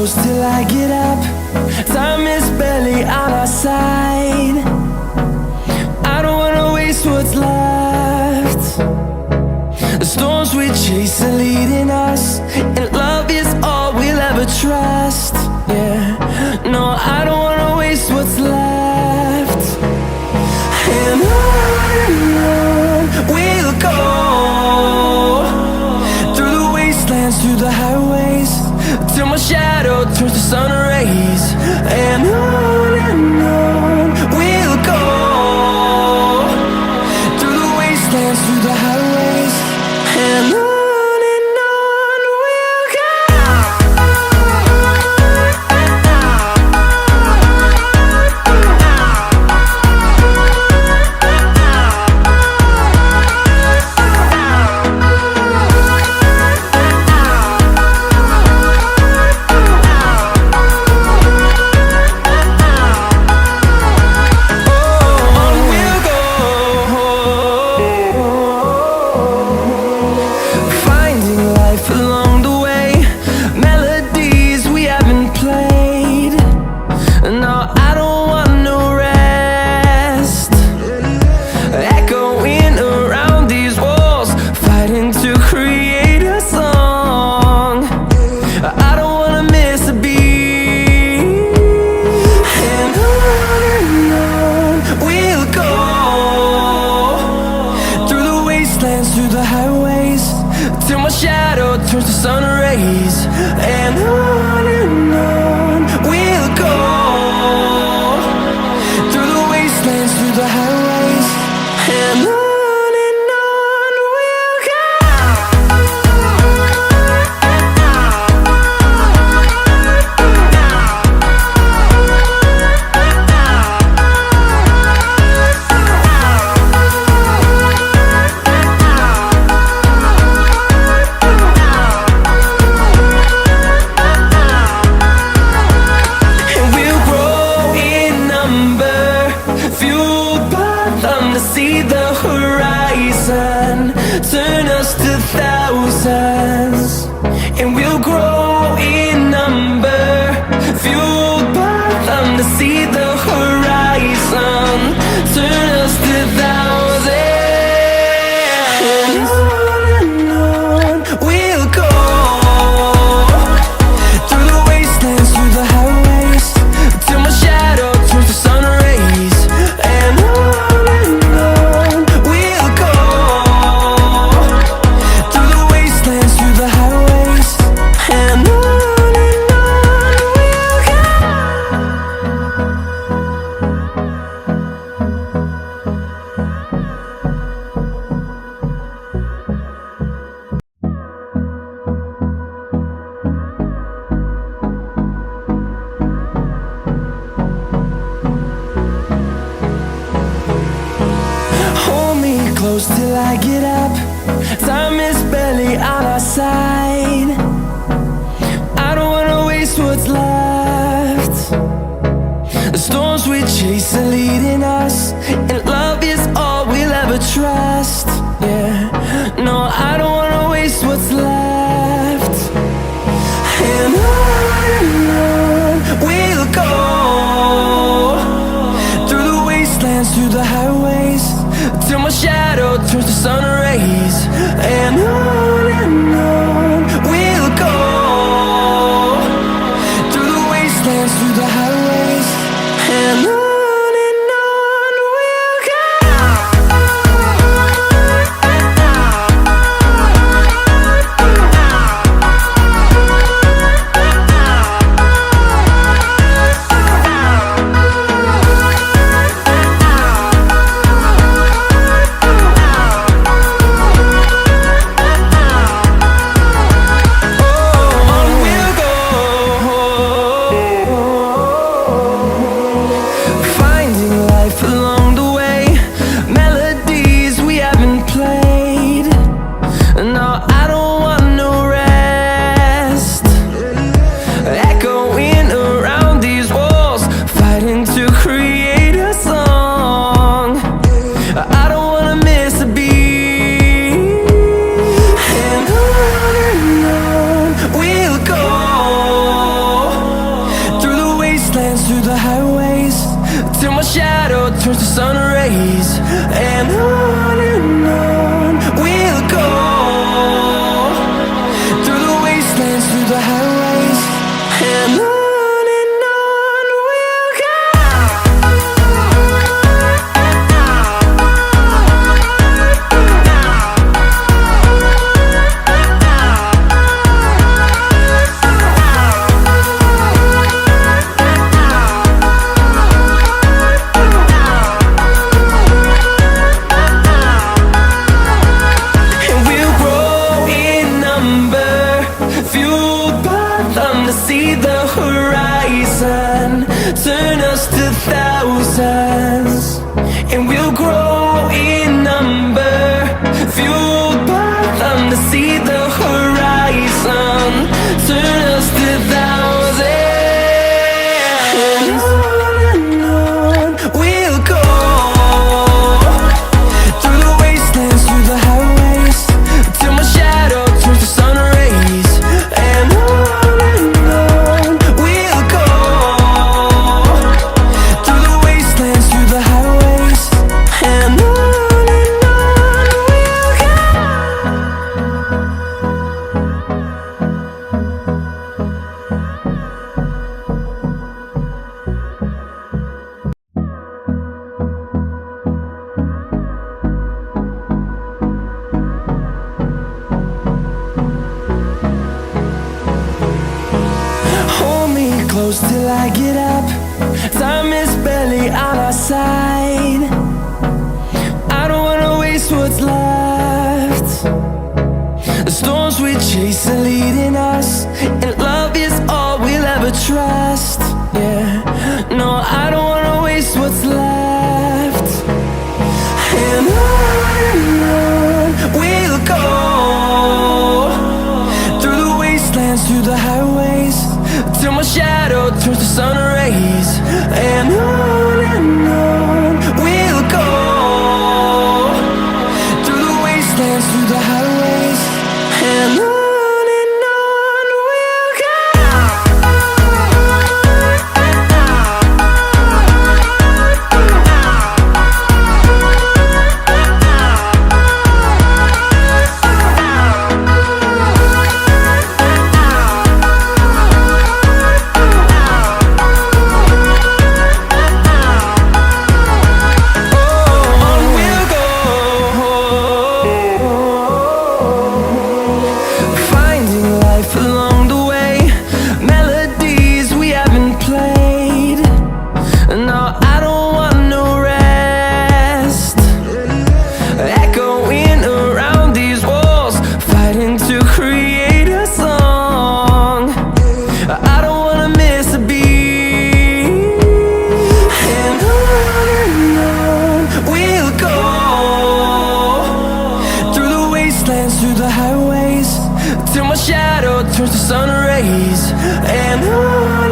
close till I get up. Time is barely on our side. I don't wanna waste what's left. The storms we chase are leading us, and love is all we'll ever trust. Yeah, no, I don't wanna waste what's left. And on we'll go, through the wastelands, through the highways, till my shadow turns to sun rays. And on we'll go, through the wastelands, through the highways, and on we'll go. Through the highways, till my shadow turns to sun rays. And on we'll go, through the wastelands, through the highways, and on we'll go. See the horizon turn us to thousands, and we'll grow in number, fueled by them. To see the horizon turn us to thousands, and on we'll go, through the wastelands, through the highways, till my shadow turns to sun rays. And close till I get up. Time is barely on our side. I don't wanna waste what's left. The storms we chase are leading us, and love is all we'll ever trust. Yeah, no, I don't wanna waste what's left. And on we'll go, through the wastelands, through the highways, till my shadow turns to sun rays. And on we'll go, through the wastelands, through the highways, and on we'll go. we'll go, the highways, till my shadow turns to sun rays. And on we'll go, through the wastelands, through the highways. And on we'll go. And we'll grow in number, fueled by them to see the horizon, turn us to thousands. And we'll grow in number, fueled by them to see the horizon, turn us to thousands. And on we'll go, through the wastelands, through the highways, till my shadow turns to sun rays. And on we'll go, through the wastelands, through the highways. And on we'll go. Hold me close till I get up. Time is barely on our side. I don't wanna waste what's left. The storms we chase are leading us, and love is all we'll ever trust. Yeah, no, I don't wanna waste what's left. And on we'll go, through the wastelands, through the highways, till my shadow turns to sun rays. And on we'll go, through the wastelands, through the highways. And on we'll go. On we'll go, finding life along the way, melodies we haven't played. No, I don't want no rest, echoing around these walls, fighting to create a song. I don't wanna miss a beat. And on we'll go, through the wastelands, through the highways, till my shadow turns to sun rays. And on